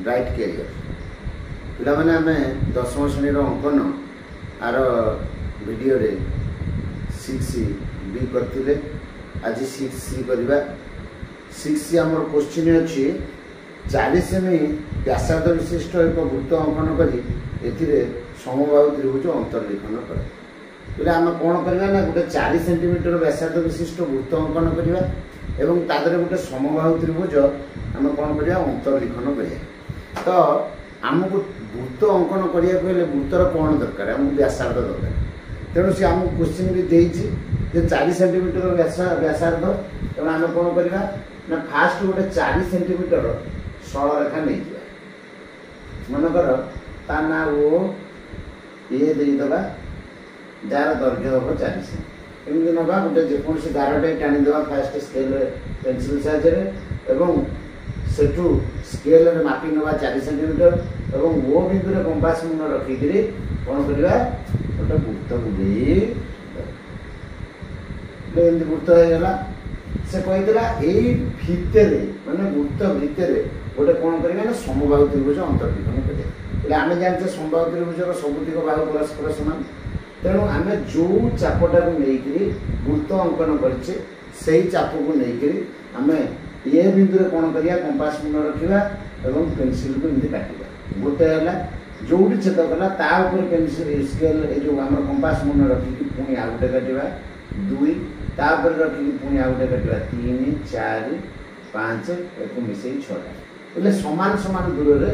bright career पिला माने आमे 10वीं श्रेणी अंकन आर वीडियो रे 6 बी करथिले आज 6 करबा 6 हमर क्वेश्चन अछि 40 सेमी व्यासार्ध विशिष्ट एक वृत्त अंकन करी एथिरे समबाहु त्रिभुज अंतर्लिखन करे पिला आमे कोन करबा ना गोटे 40 सेंटीमीटर व्यासार्ध विशिष्ट वृत्त अंकन करबा एवं तादरे गोटे समबाहु त्रिभुज आमे कोन करबा अंतर्लिखन करिया तो आमको वृत्त अंकन करिया कहले वृत्तर कोन दरकार हमको व्यासार्ध दरकार तेणु से आमको क्वेश्चन भी देइछि जे 40 सेंटीमीटर व्यासार्ध तेणु आमे कोन करबा ना फास्ट गोटे 40 सेंटीमीटर सरल रेखा नहीं जा मन कर ता ना वो ये दे दबा जार दैर्घ्य हम 40 एमती नवा गोटे जेकोसी गारटे टाणी देवा फास्ट स्केल पेंसिल साहाय्य एवं सेठू स्केल रे मापी नवा 40 सेंटीमीटर एवं वो बिंदु रे कंपास मन रखी दिरी कोन करबा गोटे वृत्त बुले एमती वृत्त हो गला से कहितला एई भितरे माने वृत्त भितरे गोटे कोन करबा ना समबाहु त्रिभुज अंतर्लिखन करिया એટલે आमे जानते समबाहु त्रिभुजर सबुतिक बाहु परस्पर समान तेणु आमे जो चापटा को नेइकरी वृत्त अंकन करछे सेही चाप को नेइकरी आमे ए बिंदु रे कोन करिया कंपास मन रखिबा एवं पेंसिल को इनते काटिबा गोटे हला जोडी छेद कला ता ऊपर पेंसिल स्केल ए जो हमर कंपास मन रखि कि पुनी आ गोटे काटिबा 2 ता ऊपर रखि कि पुनी आ गोटे काटिबा 3 4 5 एको मिसई 6 એટલે समान समान दूर रे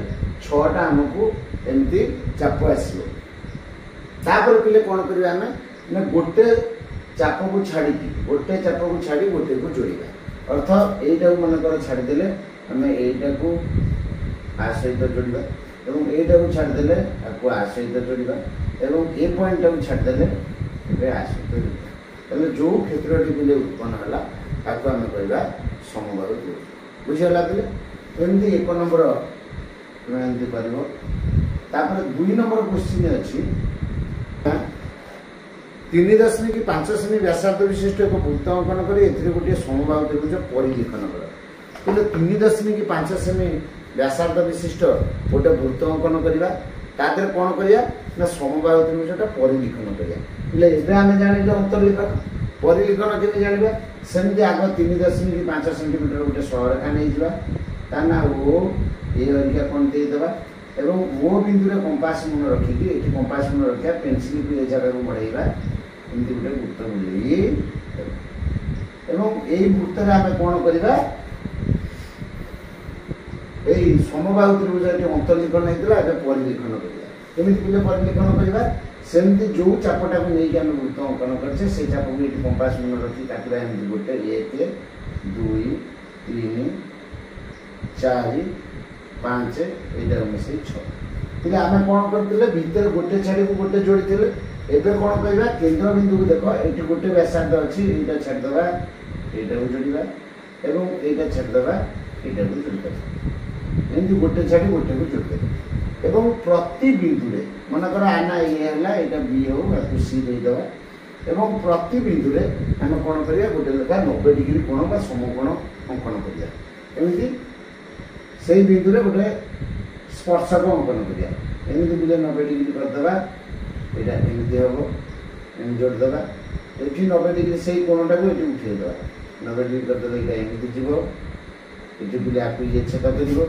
6टा हमको एमती चाप आसीबो तापर पिले कोन करबा हमें ना गोटे चाप को छाड़ी गोटे को जोड़ीबा अर्थ एटा को मन कर छाड़ी देले हमें एटा को आ सहित जोड़ीबा एवं एटा को छाड़ी देले आको आ सहित जोड़ीबा एवं ए पॉइंट को छाड़ी देले ए आ सहित जोड़ीबा तले जो क्षेत्रटी पिले उत्पन्न होला ताको हमें कहबा समबाहु त्रिभुज बुझियला पिले एमती 1 नंबर एमती करबो तापर 2 नंबर क्वेश्चन अछि 3.5 सेमी व्यासार्ध विशिष्ट एक वृत्त अंकन करी एथिरे गोटे समबाहु त्रिभुज परिलिखन कर किले 3.5 सेमी व्यासार्ध विशिष्ट गोटे वृत्त अंकन करबा तादर कोन करिया ना समबाहु त्रिभुजटा परिलिखन करिया किले एबे आमे जानि जे अंतर्लिखन परिलिखन केने जानिबा सेमति आगो 3.5 सेंटीमीटर गोटे सरलरेखा नै जिबा ताना वो ये अरिका कोन दे देबा एवं वो बिंदु रे कंपास मन रखी कि एठी कंपास मन रखिया पेंसिल को ए जगह को बढ़ाइबा एमती गोटे वृत्त बुली एवं एई वृत्त रे आमे कोन करबा एई समबाहु त्रिभुज एठी अंतर्लिखन नैतला एबे परिलिखन करिया केमिति पिले परिलिखन करबा सेमति जो चापटा को नै कि आमे वृत्त अंकन करछे से चाप को एठी कंपास मन रखी काटिबा एमती गोटे 1 2 3 4 5 एटा मिसे 6 तिले आमे कोन करतिले भीतर गोटे छाडी को गोटे जोडी थिले एबे कोन कहबा केंद्र बिंदु को देखो एठी गोटे व्यासार्ध अछि एटा छाडी दबा एटा को जोडीबा एवं एटा छाडी दबा एटा को जोडीबा एंती गोटे छाडी गोटे को जोडबे एवं प्रति बिंदु रे मन कर आना ए हला एटा बी हो आ सी दे दबा एवं प्रति बिंदु रे हम कोन करिया गोटे लेखा 90 डिग्री कोण बा समकोण अंकन करिया एमती से बिंदु रे गोटे स्पर्शक अंकन करिया एमती बिले 90 डिग्री कर दबा एटा एमती हबो एम जोड़ दबा एठी 90 डिग्री से कोणटा को एठी उठे दबा 90 डिग्री कर दबा एटा एमती जीवो एठी बिले आपु ये छेद करिवो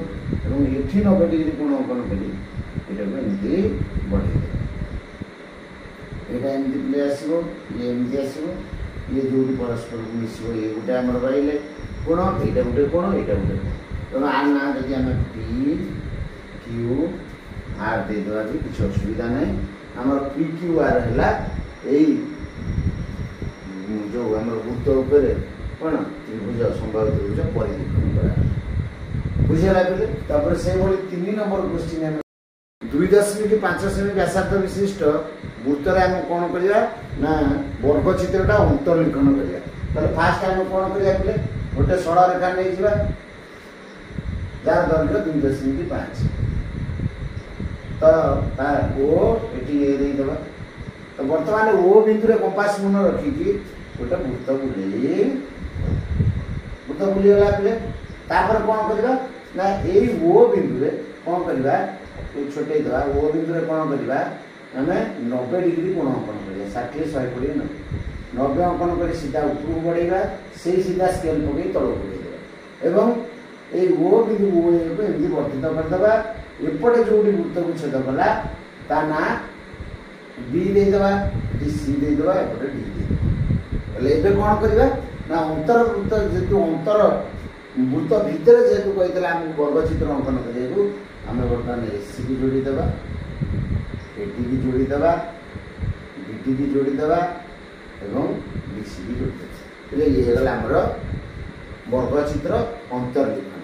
एवं एठी 90 डिग्री कोण अंकन करी एटा को एमती बढ़े एटा एमती बिले आसीबो ये एमती आसीबो ये जोडी परस्पर मिसिबो ये गोटे हमर बाइले कोण एटा गोटे कोण एटा गोटे तो आ ना जदि हमें पी क्यू आर दे दवा भी कुछ असुविधा नहीं हमर पी क्यू आर हला एई जो हमर वृत्त ऊपर कोन त्रिभुज समबाहु त्रिभुज परिलिखन करा बुझिला बेले तापर से बोली 3 नंबर क्वेश्चन हम 2.5 सेमी व्यासार्ध विशिष्ट वृत्त रे हम कोन करिया ना वर्ग चित्रटा अंतर्लिखन करिया तले फास्ट हम कोन करिया बेले गोटे सरल रेखा नै जिबा जार दैर्घ्य 2.5 तो ता ओ एटी ए दे दबा तो वर्तमान ओ बिंदु रे कंपास मन रखी कि गोटे वृत्त बुली गला पे तापर कोन करबा ना यही ओ बिंदु रे कौन करवा छोटे दवा ओ बिंदु रे कौन करवा आमे 90 डिग्री कोण अंकन करिया 60 120 90 अंकन कर सीधा ऊपर बढ़ेगा से सीधा स्केल पकई तल पकईदेवा एवं ये ओ बिंदु ओ को एमती वर्धित करदे एपटे जो वृत्त को छेद कला ता ना बी देदेवा सी देदेवा एपटे डी देदेवा एबे कौन करवा ना अंतर वृत्त जेतु अंतर वृत्त भितर जेतु कहितला हम वर्ग चित्र अंकन करियु आमे वर्तमान एसी की जोड़ी देबा एडी की जोड़ी देबा बीटी की जोड़ी देबा एवं बीसी की जोड़ी देबा ये गला हमर वर्ग चित्र अंतर्लिखन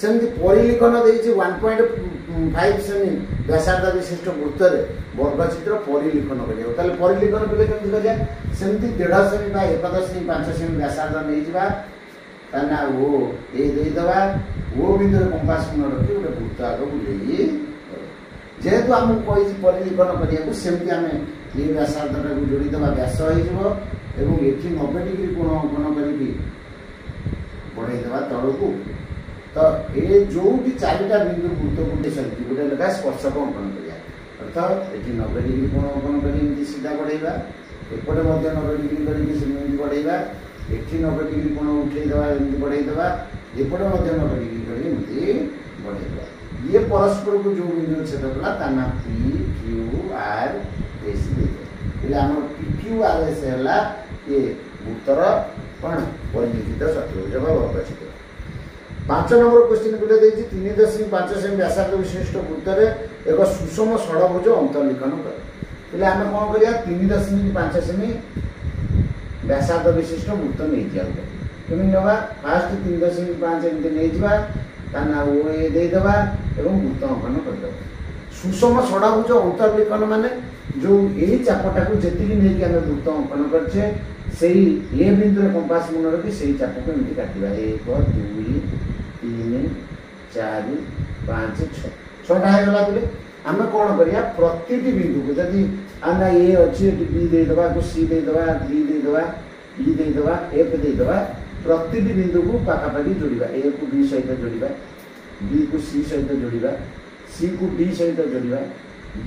सेमती परिलिखन देछि 1.5 सेमी व्यासार्ध विशिष्ट वृत्त रे वर्ग चित्र परिलिखन करियो ताले परिलिखन बेले केमति करिया सेमती 1.5 सेमी बा 1.5 सेमी व्यासार्ध नै जिबा ताना वो ए दे दवा वो बिंदु रे कंपास मन रखि उडे वृत्त आगो बुलेई जेहेतु हम कहि परिलिखन करिया सेमती आमे ये व्यासार्ध को जोड़ी दवा व्यास होई जिवो एवं एठी 90 डिग्री कोण अंकन करिबी बढ़ाई देवा तळकू तो ये जो भी चारिटा बिंदु वृत्त को देसंती गोटे लेखा स्पर्शक अंकन करिया अर्थात एठी 90 डिग्री कोण अंकन करी एमती सीधा बढ़ाइबा एपटे मध्य 90 डिग्री करी सेमती बढ़ाइबा एठी 90 डिग्री कोण उठै देवा एमती बढ़ाई देवा एपटे मध्य 90 डिग्री करी एमती बढ़ाइबा ये परस्पर को जो बिंदु छेद कला ता ना पी क्यू आर एस इले हमर पी क्यू आर एस हला ये उत्तर कोन परिलिखित चतुर्भुज वर्ग चित्र 5 नंबर क्वेश्चन गुले देछि 3.5 सेमी व्यासार्ध विशिष्ट वृत्त रे एक सुषम षडभुज अंतर्लिखन कर इले हम कोन करिया 3.5 सेमी व्यासार्ध विशिष्ट वृत्त नै जिया केमि नवा फास्ट 3.5 एमते नै जिबा ताना ओ ए दे दबा एवं वृत्त अंकन कर दबा सुषम षडभुज अंतर्लिखन माने जो एही चापटा को जेति कि नै कि हम वृत्त अंकन करछे सेही ए बिंदु रे कंपास मन रखि सेही चाप को एमती काटिबा 1 2 3 4 5 6 छटा हे गला बोले हम कोन करिया प्रतिटी बिंदु को जदी आना ए अछि बी दे दबा को सी दे दबा डी दे दबा ई दे दबा एफ दे दबा प्रतिटी बिंदु को पाखा पाखी जोड़िबा ए को बी सहित जोड़िबा बी को सी सहित जोड़िबा सी को डी सहित जोड़िबा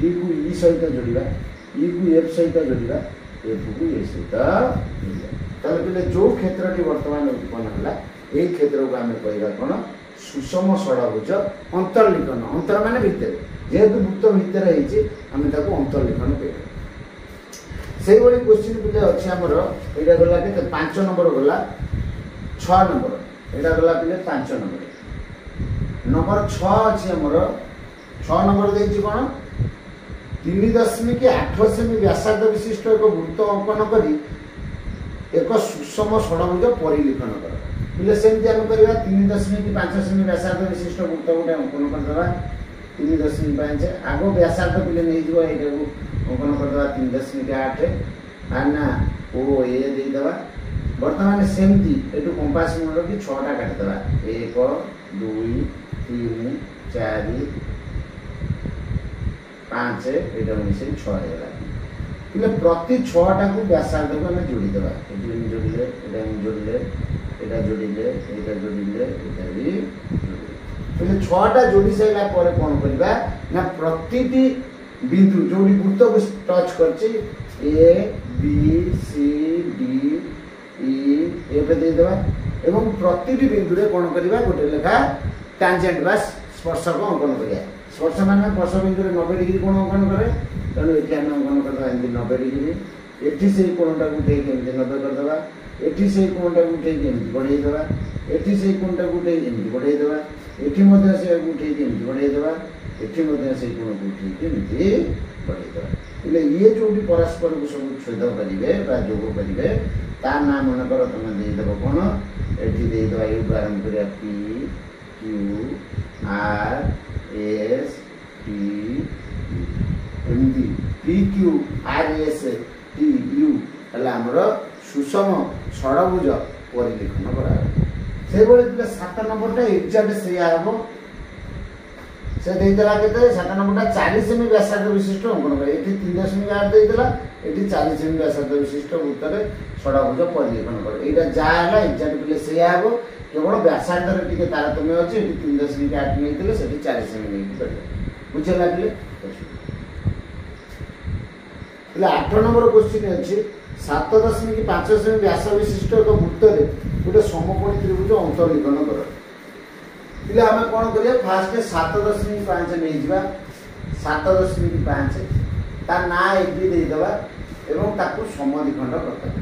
डी को ई सहित जोड़िबा ई को एफ सहित जोड़िबा एफ को ए सहित ताले पहिले जो क्षेत्रटी वर्तमान उत्पन्न होला ए क्षेत्र को हम कहबा कोन सुषम षडभुज अंतर्लिखन अंतर माने भीतर जेहेतु वृत्त भीतर हेछि हम ताको अंतर्लिखन कहबा सेही बडी क्वेश्चन बुझे अछि हमर एटा गला के 5 नंबर गला 6 नंबर एटा गला पिले 5 नंबर नंबर 6 अछि हमर 6 नंबर देछि कोन 3.8 सेमी व्यासार्ध विशिष्ट एक वृत्त अंकन करी एक सुषम षडभुज परिलिखन कर पिले सेमती हम करबा 3.5 सेमी व्यासार्ध विशिष्ट वृत्त गोटे अंकन कर दबा 3.5 आगो व्यासार्ध पिले नै जिवो एटा को अंकन कर दबा 3.8 आना ओ ए दे दबा वर्तमान सेमती एटू कंपास मन रखि 6 टा काट दबा 1 2 3 4 5 एटा मिसे 6 हेला पिले प्रति 6 टा को व्यासार्ध को हम जोड़ी दबा एटी जोड़िले एटा जोड़िले एटा जोड़िले एटा जोड़िले एटा भी पिले 6 टा जोड़ी सैला पर कोन करबा ना प्रतिटी बिंदु जोड़ी वृत्त को टच करछि A B C D E F दे दबा एवं प्रतिटी बिंदु रे कोन करबा गोटे लेखा टैंजेंट बा स्पर्शक अंकन करिया स्पर्श माने स्पर्श बिंदु रे 90 डिग्री कोण अंकन करे तनो एठी हम अंकन करबा एंती 90 डिग्री एठी से कोणटा को उठे के 90 कर दबा एठी से कोणटा को उठे के बढ़ाई दबा एठी से कोणटा को उठे के बढ़ाई दबा एठी मध्ये से उठे के बढ़ाई दबा एठी मध्ये से कोण को उठे के बढ़ाई दबा इले ये जो भी परस्पर को सब छेद करिवे बा जोग करिवे ता नाम मन कर तमे दे देबो कोन एठी दे दबा यू आरंभ करिया P Q R S T MD P Q R S T U हला हमर सुषम षडभुज परिलिखन करा से बोले 7 नंबर टा एग्जैक्ट सेया हबो से देइतला केते 7 नंबरटा 4 सेमी व्यासार्ध विशिष्ट अंकन करे एठी 3.8 देइतला एठी 4 सेमी व्यासार्ध विशिष्ट वृत्तरे षडाभुज परिलेखन करे एटा जा हला एग्जैक्ट प्ले सेया हबो केवल व्यासार्ध रे टिके तारतम्य अछि एठी 3.8 नेइतले सेठी 4 सेमी नेइ करे बुझे लागले એટલે 8 नंबर क्वेश्चन अछि 7.5 सेमी व्यास विशिष्ट एक वृत्तरे गोटे समकोणी त्रिभुज अंतर्लिखन कर એટલે ଆମେ କ'ଣ କରିବା ଫାଷ୍ଟ 7.5 ନେଇଯିବା 7.5 ତା ନାଁ ଏବି ଦେଇଦେବା ଏବଂ ତାକୁ ସମଦ୍ୱିଖଣ୍ଡ କରିଦେବା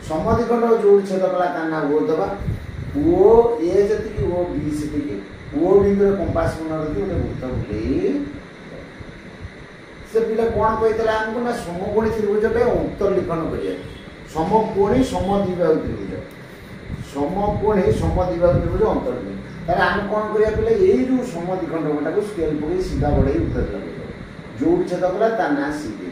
ସମଦ୍ୱିଖଣ୍ଡ ଯୋଉଠି ଛେଦ କଲା ତା ନାଁ ଓ ଦେବା ଓ ଏ ଯେତିକି ଓ ବି ସେତିକି ଓ ବିନ୍ଦୁରେ କମ୍ପାସ ମନେ ରଖି ଗୋଟେ ବୃତ୍ତ ବୁଲେଇ ସେ ପିଲା କ'ଣ କହିଥିଲା ଆମକୁ ନା ସମକୋଣୀ ତ୍ରିଭୁଜଟେ ଅନ୍ତର୍ଲିଖନ କରିବା ସମକୋଣୀ ସମଦ୍ୱିବାହୁ ତ୍ରିଭୁଜ ସମକୋଣୀ ସମଦ୍ୱିବାହୁ ତ୍ରିଭୁଜ ଅନ୍ତର୍ଲିଖନ तारे आम कौन करिया पले एई जो समद्विखंड को स्केल पकई सीधा बढ़ई उतर लगे जोड़ छेद कला ता ना सी दे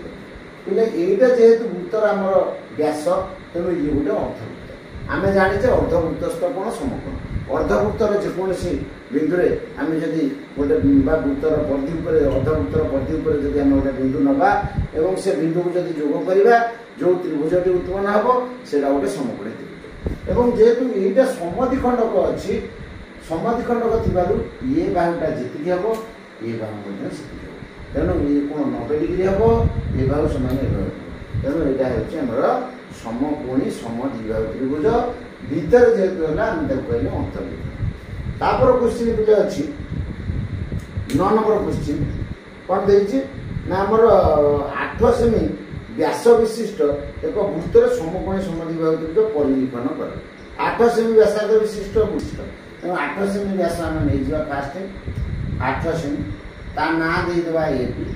पले एटा जेहेतु वृत्तर हमर व्यास तेनो ये गोटे अर्धवृत्त आमे जानि जे अर्धवृत्तस्थ कोण समकोण अर्धवृत्तर जे कोनसी बिंदुरे आमे जदि गोटे बा वृत्तर परिधि ऊपर अर्धवृत्तर परिधि ऊपर जदि आमे गोटे बिंदु नबा एवं से बिंदु को जदि जोग करिबा जो त्रिभुजटी उत्पन्न हबो सेटा गोटे समकोणी त्रिभुज एवं जेहेतु एटा समद्विखंडक अछि समद्विखंडक थिबारु ये बाहुटा जेतिकी हबो ये बाहु मध्ये सेतिकी हबो तेनु ये कोण 90 डिग्री हबो ये बाहु समान ये बाहु तेनु एटा हेछि हमर समकोणी समद्विबाहु त्रिभुज भीतर जेतु हला हम ताको कहले अंतर्लिखन तापर क्वेश्चन पिले अछि 9 नंबर क्वेश्चन कोन देछि ना हमर 8 सेमी व्यास विशिष्ट एक वृत्तर समकोणी समद्विबाहु त्रिभुज परिलिखन कर 8 सेमी व्यासार्ध विशिष्ट वृत्त 8 सेमी व्यास आम नहीं जा फास्ट 8 सेमी ता ना दे देबा एबी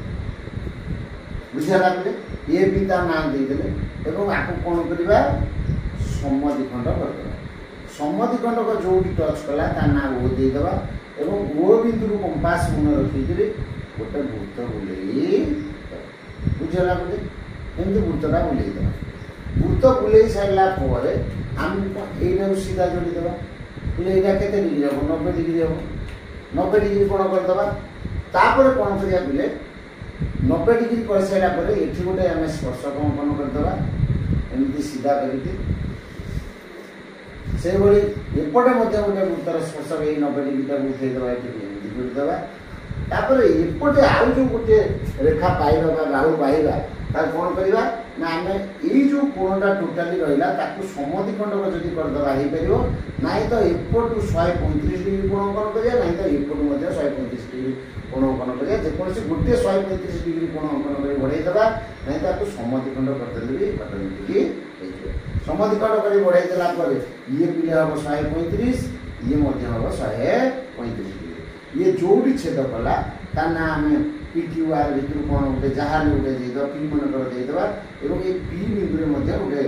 बुझा लागले एबी ता ना दे देले एवं आको कोन करबा समद्विखंड करबा समद्विखंड को जोडी टच कला ता ना ओ दे देबा एवं ओ बिंदु को कंपास मन रखि दिले गोटे वृत्त बुलेई बुझा लागले एंदी वृत्तटा बुलेई देबा वृत्त बुलेई सारला परे हम एटा सीधा जोडी देबा एटा केते डिग्री हबो 90 डिग्री हबो 90 डिग्री कोण कर दबा तापर कोण करिया बिले 90 डिग्री कर साइला परे एठी गोटे हम स्पर्शक अंकन कर दबा एमती सीधा करिके से बळी एपटे मध्ये गोटे वृत्तर स्पर्शक ए 90 डिग्री ता उठै दबा एठी एमती कर दबा तापर एपटे आउ जो गोटे रेखा पाइबा बा बाहु पाइबा ता कोण करिबा ना हमें ये जो कोणटा टोटाली रहिला ताकू समद्विखंड को जदी कर दबा हे परियो नाही तो एपटू 135 डिग्री कोण अंकन करिया नाही तो एपटू मध्ये 135 डिग्री कोण अंकन करिया जे कोनसे गुटे 135 डिग्री कोण अंकन करी बढ़ाई दबा नाही ताकू समद्विखंड कर देबी ऑटोमेटिकली हे जे समद्विखंड करी बढ़ाई देला पर ये पिले हबो 135 ये मध्ये हबो 135 डिग्री ये जोडी छेद कला ता ना हमें PQR भितर कोन उठे जहार उठे दे दो पी मन कर दे दबा एवं ए पी बिंदु रे मध्ये उठे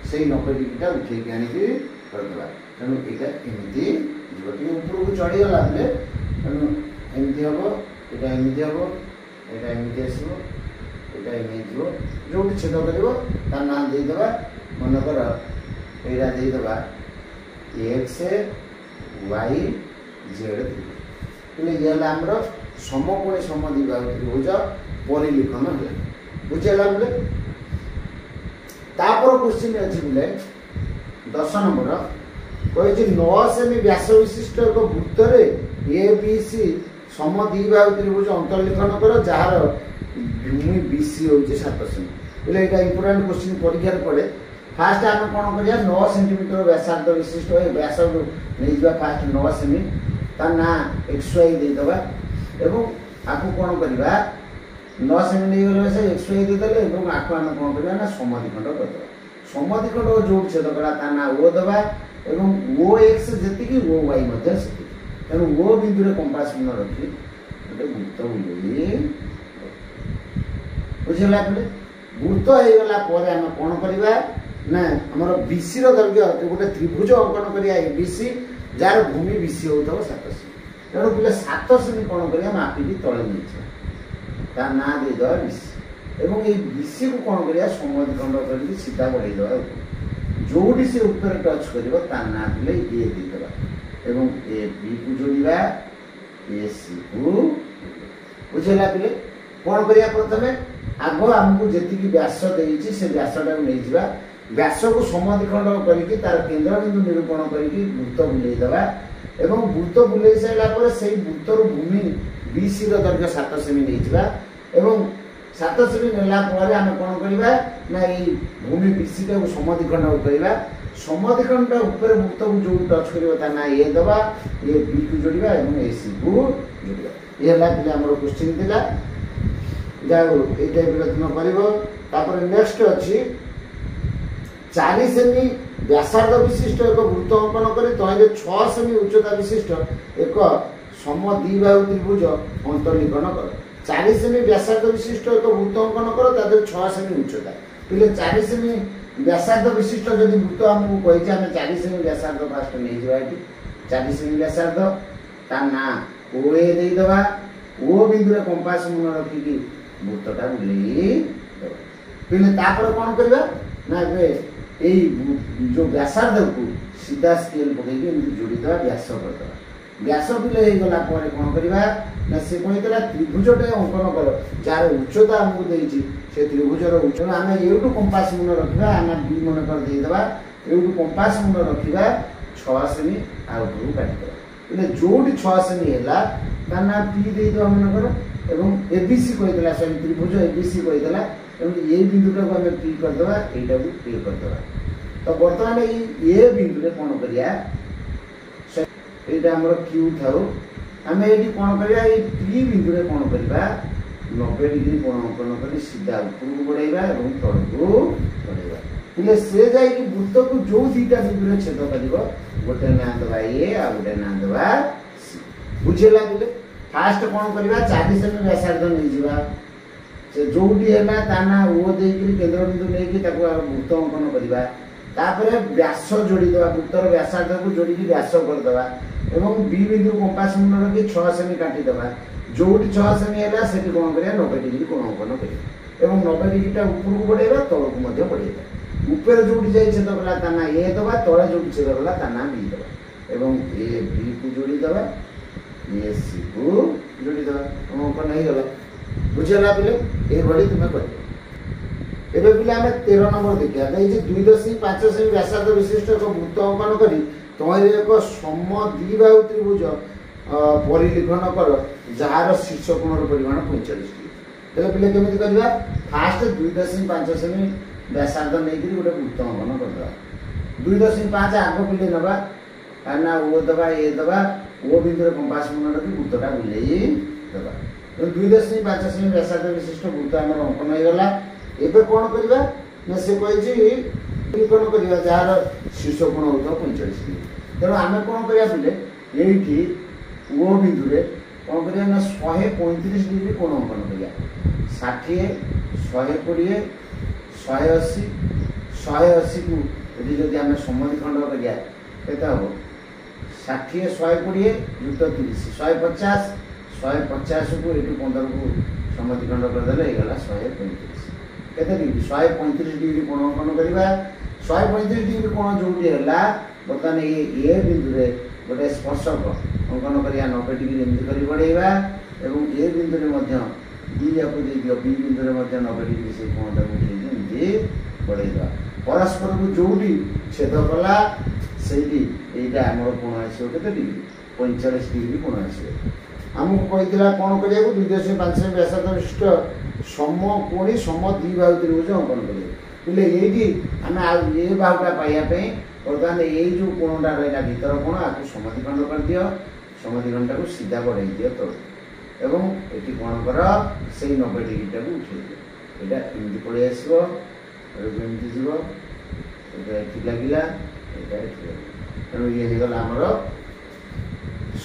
सेही 90 डिग्री टा उठे के आनी के कर दबा तनु एटा एमिति जीवटी ऊपर को चढ़ी गला बले तनु एमिति हबो एटा एमिति आसबो एटा एमिति हो जोटी छेद करबो ता ना दे दबा मन कर एटा दे दबा x y z એટલે ये हमरो समकोणी समद्विबाहु त्रिभुज परिलिखन है बुझेला बोले तापर क्वेश्चन अछि बोले 10 नंबर कहि जे 9 सेमी व्यास विशिष्ट एक वृत्त रे ABC समद्विबाहु त्रिभुज अंतर्लिखन कर जहार भूमि BC होचे 7 सेमी बोले एटा इंपोर्टेंट क्वेश्चन परीक्षा रे पड़े फास्ट हम कोन करिया 9 सेंटीमीटर व्यासार्ध विशिष्ट ए व्यास नै जा फास्ट 9 सेमी ता ना xy दे दबा एवं आकु कोन करबा 9 सेमी नै गले से xy दे देले एवं आकु हम कोन करबा ना समद्विखंड कर दबा समद्विखंड को जोड़ छेद कला ता ना ओ दबा एवं ox जति की oy मध्ये सेति एवं ओ बिंदु रे कंपास मन रखि गोटे वृत्त बुलेई बुझला पले वृत्त हे गला परे हम कोन करबा ना हमर BC रो दैर्घ्य गोटे त्रिभुज अंकन करिया ABC जार भूमि BC होतबो 7 सेमी तेणु पिले 7 सेमी कोन करिया मापी तळे नीचे ता ना दे दो BC एवं ए BC को कोन करिया समद्विखंड करी सीधा बढ़ाई दो जोडी से ऊपर टच करिवो ता ना दिले ए दे दबा एवं ए B को जोड़ीबा AC को बुझेगा पिले कौन करिया प्रथमे आग आमको जी व्यास देती से व्यासटा नहीं जावा व्यास को समद्विखंड करके तार केन्द्र बिंदु निरूपण करके वृत्त बुलेदेवा एवं वृत्त बुले सारापर से वृत्तर भूमि बीसी दैर्घ्य 7 सेमी नहीं जावा एवं 7 सेमी नेला आम कौन करवा ना ये भूमि बीसी टाइम समद्विखंड करवा समद्विखंड ऊपर वृत्त को जो टच कर ना ए दबा ये बी को जोड़ा ए सी को जोड़ा ये आम क्वेश्चन था जाओ ये टाइप तुम कर नेक्स्ट अच्छी 4 सेमी व्यासार्ध विशिष्ट एक वृत्त अंकन कर तले 6 सेमी उच्चता विशिष्ट एक समद्विबाहु त्रिभुज अंतर्लिखन कर 4 सेमी व्यासार्ध विशिष्ट एक वृत्त अंकन कर तादर 6 सेमी उच्चता पिले 4 सेमी व्यासार्ध विशिष्ट जदि वृत्त आमको कही आम 4 सेमी व्यासार्ध फास्ट नहीं जावा 4 सेमी व्यासार्ध ता ना ओ ए दे दबा ओ बिंदु रे कंपास मुन रखी वृत्तटा बुले पिले तापर कोन करबा ना ए जो व्यासार्ध को सीधा स्केल पकईकि एमती जोड़ीदा व्यास करदे व्यास पिले हो गला कौन करवा ना से कहला त्रिभुजटे अंकन कर जार उच्चता आमको देती से त्रिभुजर उच्चता आम एटू कंपास मुन रखा आम बी मन कर देदेबा एटू कंपास मुन रखा 6 सेमी आउट को काटिदेबा जोटी 6 सेमी है तार ना पी देदेबा मनकर एवं एबीसी कहीदेला से त्रिभुज एबीसी कहीदेला ये बिंदुटा को आम पी करदे यहाँ को पी करदे तो बर्तमान ये बिंदु कौन करिया यहाँ आम क्यू था आम ये कौन करिया ये पी बिंदु कौन करवा 90 डिग्री कोण अंकन कर सीधा ऊपर को बढ़ाइबा और तल को बढ़ाइबा पिले से जाई कि वृत्त को जो दीटा बिंदु छेद करिवो गोटे ना दबा ए आ गोटे ना दबा सी बुझेला पिले फास्ट कौन करवा 4 सेमी व्यासार्ध नहीं जीवा से जोटी है ताना ओ देकी केंद्र बिंदु नहीं वृत्त अंकन करवा तापर व्यास जोड़ी दवा वृत्तर व्यासार्ध को जोड़ी व्यास करदवा एवं बी बिंदु कंपास मुन रखी 6 सेमी काटी दवा जोटी 6 सेमी है से कौन करिया 90 डिग्री कोण अंकन करिया एवं 90 डिग्रीटा ऊपर को बढ़ाइबा तल को मध्य बढ़ाइबा ऊपर जोटी जाई छेद कला ताना ए दवा तळे जोटी छेद कला ताना बी दवा एवं ए बी को जोड़ी दवा ए सी को जोड़ी दवा अंकन नहीं गला बुझला पिले ए बड़ी तुमे कर एबे पिले आमे 13 नंबर देखिया जे 2.5 सेमी व्यासार्ध विशिष्ट एक वृत्त अंकन करी तळे एक समद्विबाहु त्रिभुज परिलिखन कर जार शीर्ष कोणर परिमाण 45 डिग्री तेरे पिले केमिति करबा फास्ट 2.5 सेमी व्यासार्ध नै करी गोटे वृत्त अंकन करबा 2.5 आगो पिले नबा काना ओ दबा ए दबा ओ बिंदु कंपास मुन रखी वृत्तटा बुलेई दबा तो 2.5 सेमी व्यासार्ध विशिष्ट वृत्त हमर अंकन हो गला एबे कोन करबा ना से कहि जी लिखन करबा जार शीर्ष कोण होतो 45 डिग्री तेणु आम कौन करिया पिले एठी ओ बिंदु रे कौन करिया ना 135 डिग्री कोण अंकन करिया 60 120 180 180 को यदि जदि आम समद्विखंड करिया केता हो 60 120 युक्त 30 150 150 को एटू 15 को समद्विखंड कर देले गला 135 केते डिग्री 135 डिग्री कोण अंकन करबा 135 डिग्री कोण जोटी हैला बर्तमान ये बिंदु रे गोटे स्पर्शक अंकन करिया 90 डिग्री एमती करी बढ़ाइबा एवं ए बिंदु रे मध्य बी याको दे दियो बी बिंदु रे मध्य 90 डिग्री से कोण ता उठे एमती बढ़ाइबा परस्पर को जोटी छेद कला सेही एटा हमर कोण आसी केते डिग्री 45 डिग्री कोण आसी हमको कहितला कोण करिया को 2.5 सेमी व्यासार्ध विशिष्ट समकोणी समद्विबाहु त्रिभुज अंकन करिया पिले एठी हमें आ ये बाहुटा पाइया पे बर्तमान ये जो कोणटा रहा भीतर कोण आपको समद्विखंड कर दियो समद्विखंड को सीधा बढ़ाई दियो तो एवं ये कौन कर से 90 डिग्रीटा को उठे दियो यहाँ एमती पड़े आसो एमती जीव ये लगिला तेणु ये होगा आमर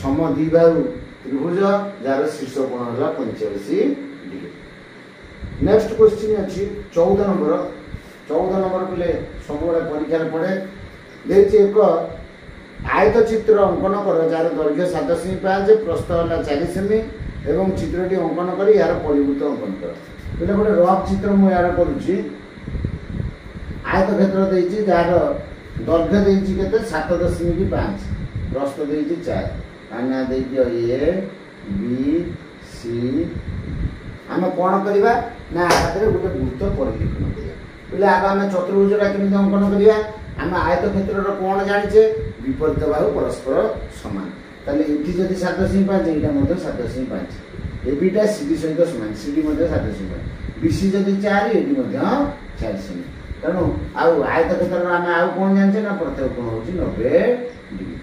समद्विबाहु त्रिभुज जार शीर्ष कोण है 45 डिग्री नेक्स्ट क्वेश्चन अच्छी 14 नंबर पिले सब परीक्षा पड़े देखिए एक आयत चित्र अंकन कर जार दैर्घ्य 7 सेमी 5 प्रस्थ है 4 सेमी एवं चित्रटी अंकन कर यार परिवृत्त अंकन कर पिले गोटे रफ चित्र मुझे यार करुच्ची आयत क्षेत्र देती जार दैर्घ्य देती के 7.5 प्रस्थ देती 4 काना दे ए बी सी आम कौन करवा ना आदि गोटे वृत्त परिलिखन करिया बोले आम चतुर्भुजटा केମିତି अंकन करिया आम आयत क्षेत्र कौन जानिचे विपरीत बाहु परस्पर समान ताले एठी जदि 7.5 एटा मध्ये 7.5 एबिटा सीडी सहित समान सीडी मध्ये 7.5 बीसी जदि 4 एटी मध्ये 4 सेमी तेणु आउ आयत क्षेत्र आम आउ कौन जानिचे ना प्रत्येक कोण होची 90 डिग्री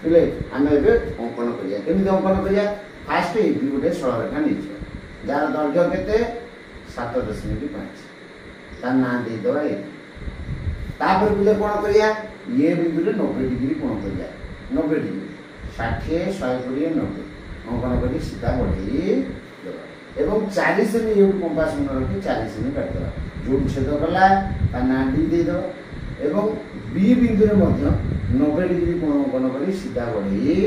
बोले आम एबे अंकन करिया केମିତି अंकन करिया फास्ट एबी गोटे सरलरेखा नहीं जार दैर्घ्य केते 7.5 ता ना दे दवा ए तापर बोले कोन करिया ये बिंदु रे 90 डिग्री कोन करिया 90 डिग्री 60 120 90 अंकन करी सीधा बढ़ी देबा एवं 40 सेमी ये कंपास मन रखी 40 सेमी काट देबा जो छेद कला ता ना डी दे दो एवं बी बिंदु रे मध्य 90 डिग्री कोन अंकन करी सीधा बढ़ी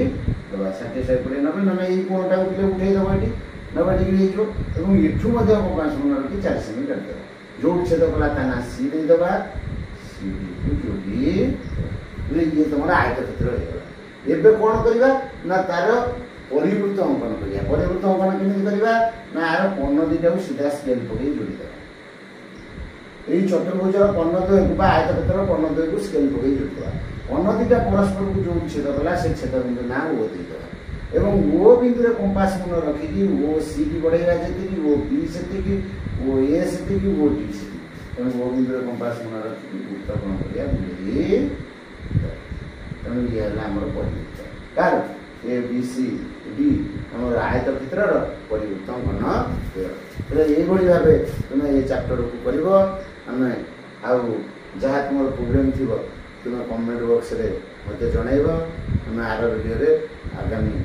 देबा 60 120 90 नमे ई कोनटा उठे दबा एटी 90 डिग्री हो एवं एठू मध्य कंपास मन रखी 40 सेमी काट देबा जो छेद कला ता ना सी दे दबा सी को जोड़ी ये तुम्हारा आयत क्षेत्र हो एबे कोन करबा ना तार परिवृत्त अंकन करिया परिवृत्त अंकन केମିତି करबा ना आर कोन दिटा को सीधा स्केल पकई जोड़ी देबा এই চতুর্ভুজৰ কর্ণদ্বয় বা আয়তক্ষেত্ৰৰ কর্ণদ্বয় को स्केल पकई जोड़ी देबा কোন দিটা পরস্পর को जो छेद कला से छेद बिंदु ना ओ दे देबा एवं ओ बिंदु रे कंपास मन रखी कि ओ सी की बढ़ेगा जति कि ओ बी सेति कि ओ ए सेति कि ओ डी सेति तेणु ओ बिंदु रे कंपास मन रखी कि उत्तर कोण करिया बुझी तेणु ये है हमर परिवृत्त कार ए बी सी डी हमर आयत क्षेत्रर परिवृत्त कोण तेरे एई भली भाबे तुमे ए चैप्टर को करिवो हमें आउ जहाँ तुम प्रोब्लेम थी तुम कमेंट बॉक्स रे मते जणाइबो हमें आर वीडियो रे आगामी